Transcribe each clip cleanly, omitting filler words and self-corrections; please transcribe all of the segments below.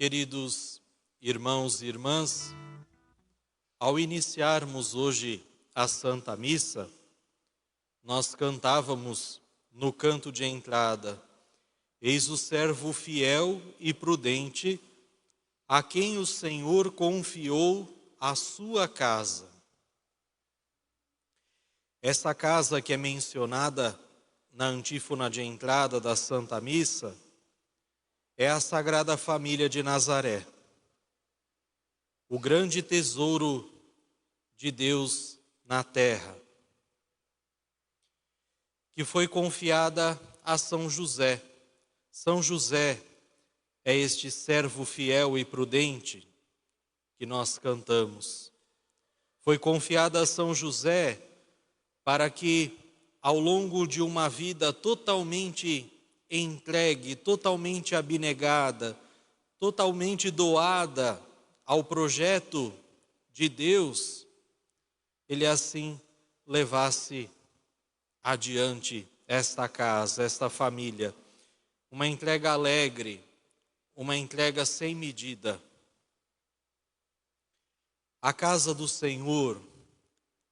Queridos irmãos e irmãs, ao iniciarmos hoje a Santa Missa, nós cantávamos no canto de entrada: Eis o servo fiel e prudente, a quem o Senhor confiou a sua casa. Essa casa que é mencionada na antífona de entrada da Santa Missa é a Sagrada Família de Nazaré, o grande tesouro de Deus na terra, que foi confiada a São José. São José é este servo fiel e prudente que nós cantamos. Foi confiada a São José para que, ao longo de uma vida totalmente entregue, totalmente abnegada, totalmente doada ao projeto de Deus, ele assim levasse adiante esta casa, esta família. Uma entrega alegre, uma entrega sem medida. A casa do Senhor,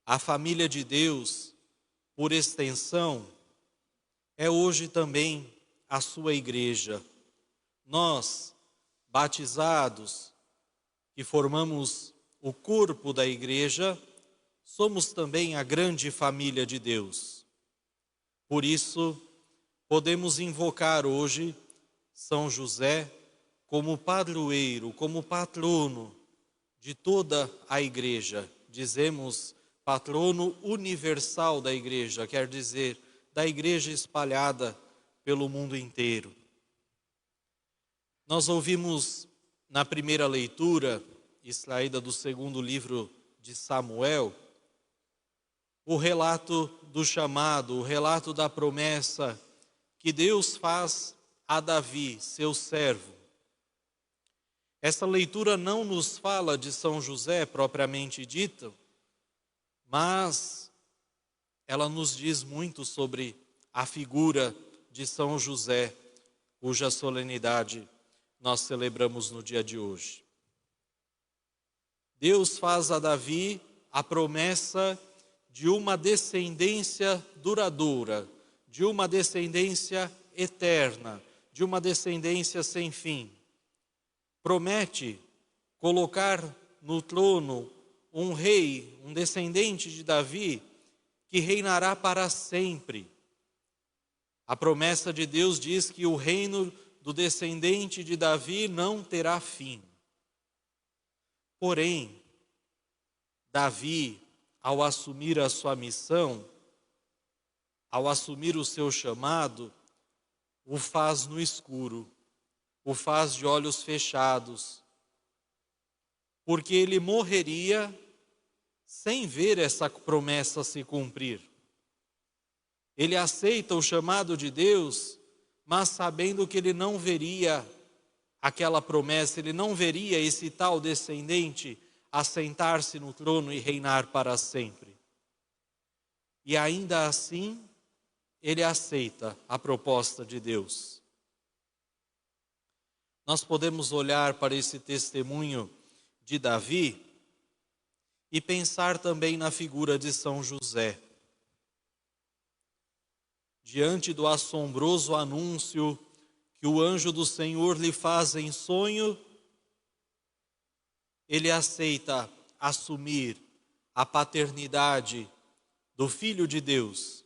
a família de Deus, por extensão, é hoje também a sua igreja. Nós, batizados, que formamos o corpo da igreja, somos também a grande família de Deus. Por isso, podemos invocar hoje São José como padroeiro, como patrono de toda a igreja. Dizemos patrono universal da igreja, quer dizer, da igreja espalhada pelo mundo inteiro. Nós ouvimos na primeira leitura, extraída do segundo livro de Samuel, o relato do chamado, o relato da promessa que Deus faz a Davi, seu servo. Essa leitura não nos fala de São José propriamente dito, mas ela nos diz muito sobre a figura de São José, cuja solenidade nós celebramos no dia de hoje. Deus faz a Davi a promessa de uma descendência duradoura, de uma descendência eterna, de uma descendência sem fim. Promete colocar no trono um rei, um descendente de Davi, que reinará para sempre. A promessa de Deus diz que o reino do descendente de Davi não terá fim. Porém, Davi, ao assumir a sua missão, ao assumir o seu chamado, o faz no escuro, o faz de olhos fechados, porque ele morreria sem ver essa promessa se cumprir. Ele aceita o chamado de Deus, mas sabendo que ele não veria aquela promessa, ele não veria esse tal descendente assentar-se no trono e reinar para sempre. E ainda assim, ele aceita a proposta de Deus. Nós podemos olhar para esse testemunho de Davi e pensar também na figura de São José. Diante do assombroso anúncio que o anjo do Senhor lhe faz em sonho, ele aceita assumir a paternidade do Filho de Deus.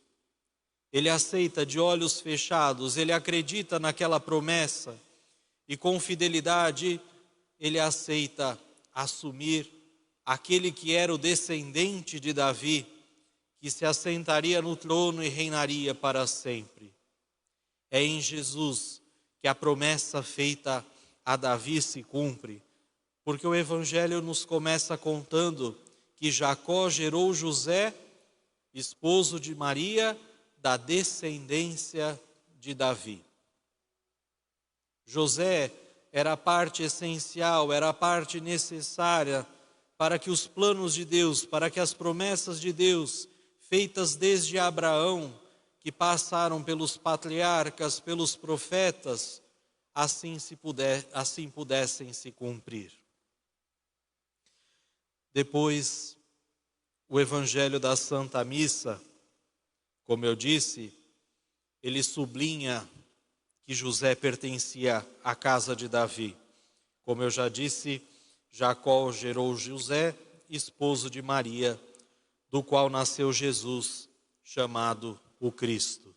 Ele aceita de olhos fechados, ele acredita naquela promessa e com fidelidade ele aceita assumir aquele que era o descendente de Davi, que se assentaria no trono e reinaria para sempre. É em Jesus que a promessa feita a Davi se cumpre, porque o Evangelho nos começa contando que Jacó gerou José, esposo de Maria, da descendência de Davi. José era a parte essencial, era a parte necessária para que os planos de Deus, para que as promessas de Deus, feitas desde Abraão, que passaram pelos patriarcas, pelos profetas, assim pudessem se cumprir. Depois, o Evangelho da Santa Missa, como eu disse, ele sublinha que José pertencia à casa de Davi. Como eu já disse, Jacó gerou José, esposo de Maria, do qual nasceu Jesus, chamado o Cristo.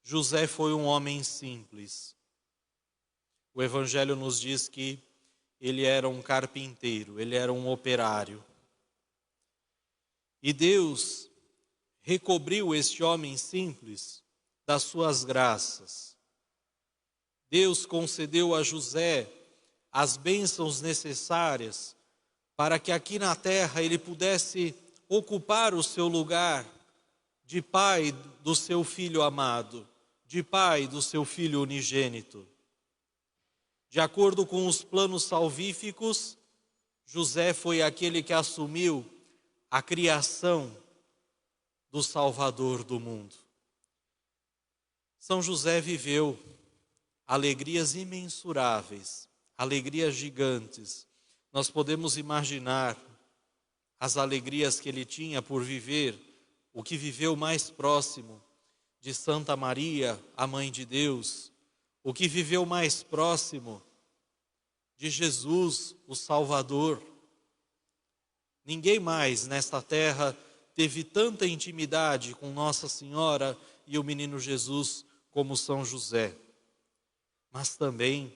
José foi um homem simples. O Evangelho nos diz que ele era um carpinteiro, ele era um operário. E Deus recobriu este homem simples das suas graças. Deus concedeu a José as bênçãos necessárias para que aqui na terra ele pudesse ocupar o seu lugar de pai do seu filho amado, de pai do seu filho unigênito. De acordo com os planos salvíficos, José foi aquele que assumiu a criação do Salvador do mundo. São José viveu alegrias imensuráveis, alegrias gigantes. Nós podemos imaginar as alegrias que ele tinha por viver o que viveu mais próximo de Santa Maria, a Mãe de Deus, o que viveu mais próximo de Jesus, o Salvador. Ninguém mais nesta terra teve tanta intimidade com Nossa Senhora e o menino Jesus como São José. Mas também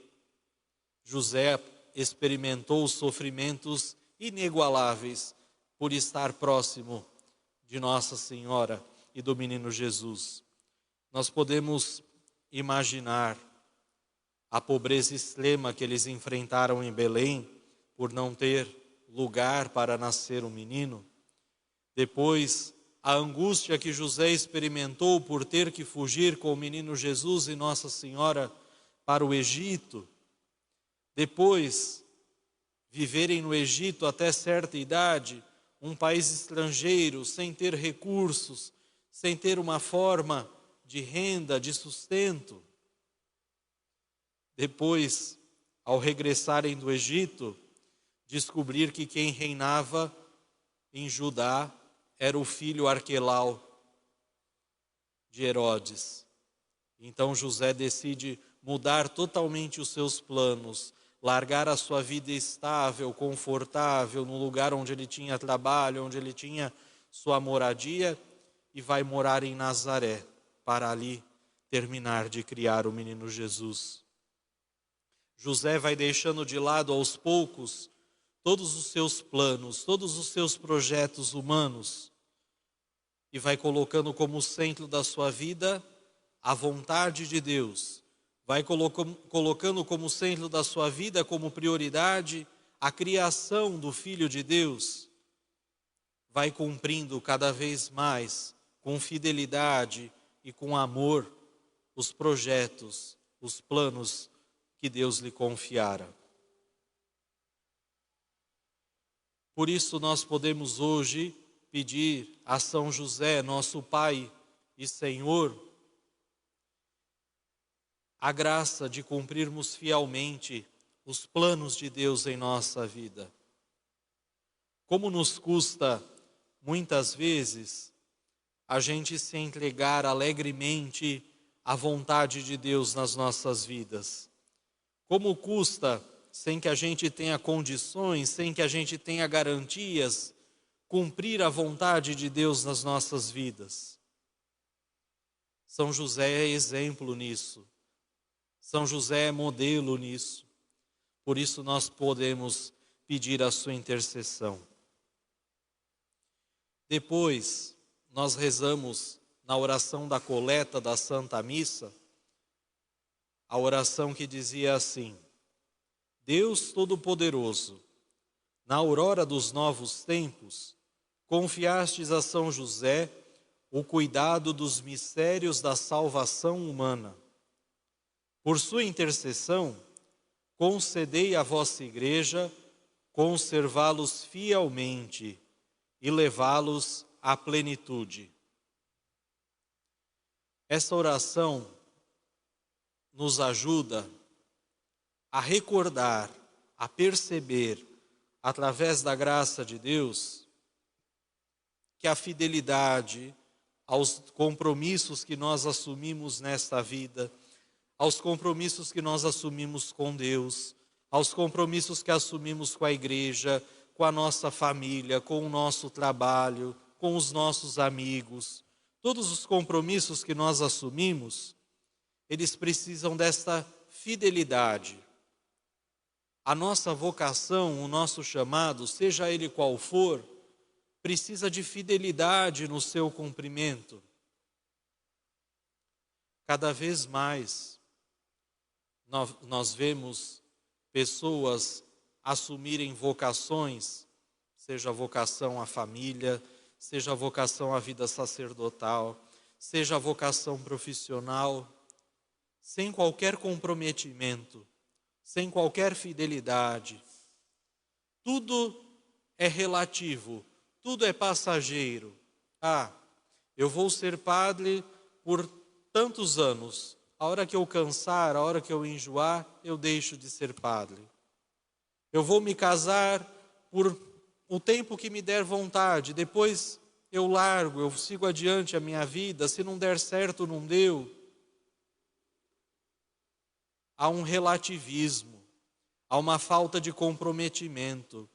José experimentou sofrimentos inigualáveis por estar próximo de Nossa Senhora e do menino Jesus. Nós podemos imaginar a pobreza extrema que eles enfrentaram em Belém por não ter lugar para nascer um menino. Depois, a angústia que José experimentou por ter que fugir com o menino Jesus e Nossa Senhora para o Egito. Depois, viverem no Egito até certa idade, um país estrangeiro, sem ter recursos, sem ter uma forma de renda, de sustento. Depois, ao regressarem do Egito, descobrir que quem reinava em Judá era o filho Arquelau de Herodes. Então José decide mudar totalmente os seus planos, largar a sua vida estável, confortável, no lugar onde ele tinha trabalho, onde ele tinha sua moradia, e vai morar em Nazaré, para ali terminar de criar o menino Jesus. José vai deixando de lado aos poucos todos os seus planos, todos os seus projetos humanos, e vai colocando como centro da sua vida a vontade de Deus, vai colocando como centro da sua vida, como prioridade, a criação do Filho de Deus, vai cumprindo cada vez mais, com fidelidade e com amor, os projetos, os planos que Deus lhe confiara. Por isso nós podemos hoje pedir a São José, nosso Pai e Senhor, a graça de cumprirmos fielmente os planos de Deus em nossa vida. Como nos custa, muitas vezes, a gente se entregar alegremente à vontade de Deus nas nossas vidas. Como custa, sem que a gente tenha condições, sem que a gente tenha garantias, cumprir a vontade de Deus nas nossas vidas. São José é exemplo nisso. São José é modelo nisso. Por isso nós podemos pedir a sua intercessão. Depois, nós rezamos na oração da coleta da Santa Missa, a oração que dizia assim: Deus Todo-Poderoso, na aurora dos novos tempos, confiastes a São José o cuidado dos mistérios da salvação humana. Por sua intercessão, concedei à vossa Igreja conservá-los fielmente e levá-los à plenitude. Essa oração nos ajuda a recordar, a perceber, através da graça de Deus, que a fidelidade aos compromissos que nós assumimos nesta vida, aos compromissos que nós assumimos com Deus, aos compromissos que assumimos com a igreja, com a nossa família, com o nosso trabalho, com os nossos amigos, todos os compromissos que nós assumimos, eles precisam desta fidelidade. A nossa vocação, o nosso chamado, seja ele qual for, precisa de fidelidade no seu cumprimento. Cada vez mais nós vemos pessoas assumirem vocações, seja a vocação à família, seja a vocação à vida sacerdotal, seja a vocação profissional, sem qualquer comprometimento, sem qualquer fidelidade. Tudo é relativo, tudo é passageiro. Eu vou ser padre por tantos anos. A hora que eu cansar, a hora que eu enjoar, eu deixo de ser padre. Eu vou me casar por o tempo que me der vontade, depois eu largo, eu sigo adiante a minha vida, se não der certo, não deu. Há um relativismo, há uma falta de comprometimento,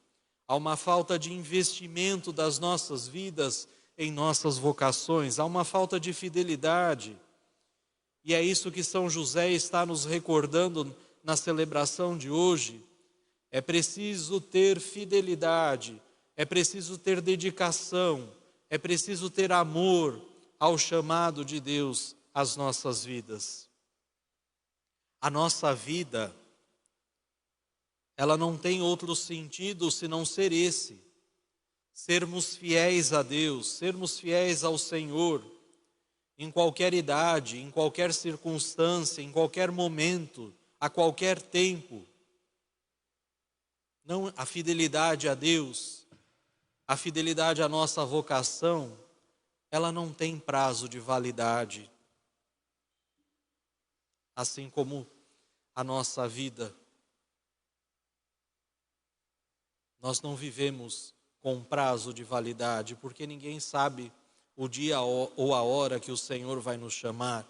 há uma falta de investimento das nossas vidas em nossas vocações, há uma falta de fidelidade. E é isso que São José está nos recordando na celebração de hoje. É preciso ter fidelidade, é preciso ter dedicação, é preciso ter amor ao chamado de Deus às nossas vidas. A nossa vida, ela não tem outro sentido senão ser esse. Sermos fiéis a Deus, sermos fiéis ao Senhor, em qualquer idade, em qualquer circunstância, em qualquer momento, a qualquer tempo. Não, a fidelidade a Deus, a fidelidade à nossa vocação, ela não tem prazo de validade. Assim como a nossa vida, nós não vivemos com prazo de validade, porque ninguém sabe o dia ou a hora que o Senhor vai nos chamar.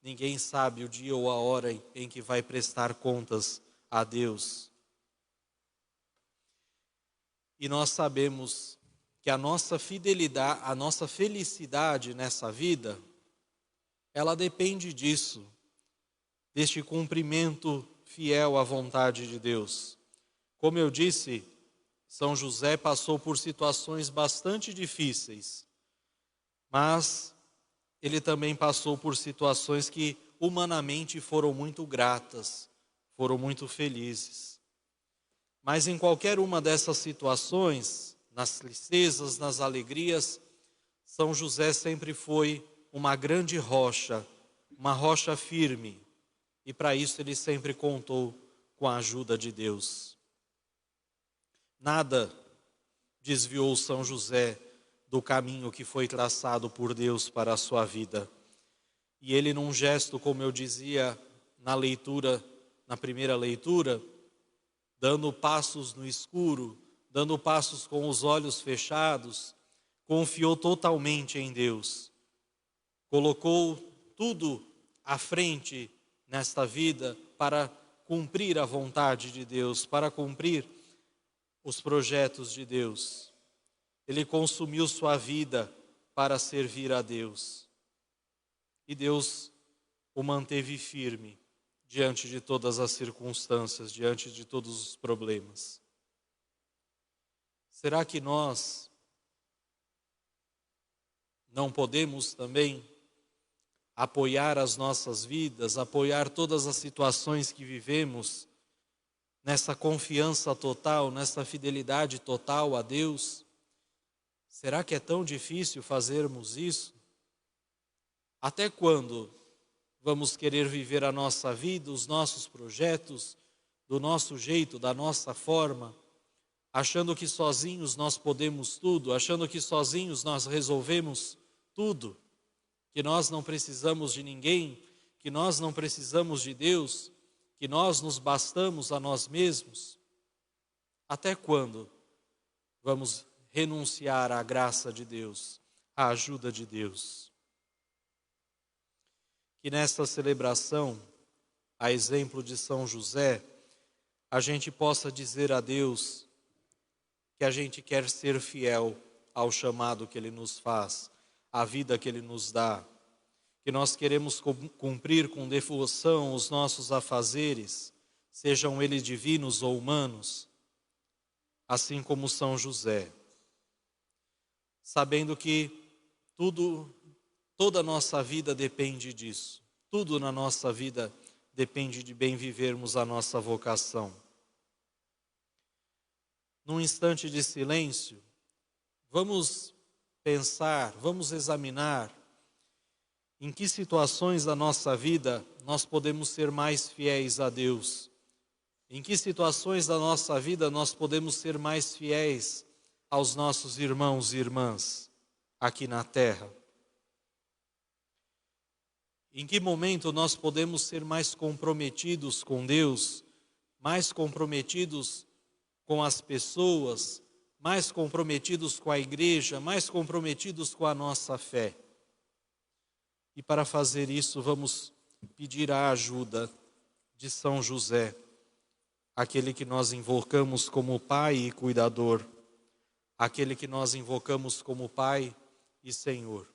Ninguém sabe o dia ou a hora em que vai prestar contas a Deus. E nós sabemos que a nossa fidelidade, a nossa felicidade nessa vida, ela depende disso, deste cumprimento fiel à vontade de Deus. Como eu disse, São José passou por situações bastante difíceis, mas ele também passou por situações que humanamente foram muito gratas, foram muito felizes. Mas em qualquer uma dessas situações, nas tristezas, nas alegrias, São José sempre foi uma grande rocha, uma rocha firme, e para isso ele sempre contou com a ajuda de Deus. Nada desviou São José do caminho que foi traçado por Deus para a sua vida. E ele, num gesto, como eu dizia na leitura, na primeira leitura, dando passos no escuro, dando passos com os olhos fechados, confiou totalmente em Deus. Colocou tudo à frente nesta vida para cumprir a vontade de Deus, para cumprir os projetos de Deus. Ele consumiu sua vida para servir a Deus. E Deus o manteve firme diante de todas as circunstâncias, diante de todos os problemas. Será que nós não podemos também apoiar as nossas vidas, apoiar todas as situações que vivemos nessa confiança total, nessa fidelidade total a Deus? Será que é tão difícil fazermos isso? Até quando vamos querer viver a nossa vida, os nossos projetos, do nosso jeito, da nossa forma, achando que sozinhos nós podemos tudo, achando que sozinhos nós resolvemos tudo, que nós não precisamos de ninguém, que nós não precisamos de Deus, que nós nos bastamos a nós mesmos? Até quando vamos renunciar à graça de Deus, à ajuda de Deus? Que nesta celebração, a exemplo de São José, a gente possa dizer a Deus que a gente quer ser fiel ao chamado que Ele nos faz, à vida que Ele nos dá, que nós queremos cumprir com devoção os nossos afazeres, sejam eles divinos ou humanos, assim como São José, sabendo que toda a nossa vida depende disso, tudo na nossa vida depende de bem vivermos a nossa vocação. Num instante de silêncio, vamos pensar, vamos examinar em que situações da nossa vida nós podemos ser mais fiéis a Deus, em que situações da nossa vida nós podemos ser mais fiéis aos nossos irmãos e irmãs aqui na terra. Em que momento nós podemos ser mais comprometidos com Deus, mais comprometidos com as pessoas, mais comprometidos com a igreja, mais comprometidos com a nossa fé. E para fazer isso, vamos pedir a ajuda de São José, aquele que nós invocamos como Pai e Cuidador, aquele que nós invocamos como Pai e Senhor.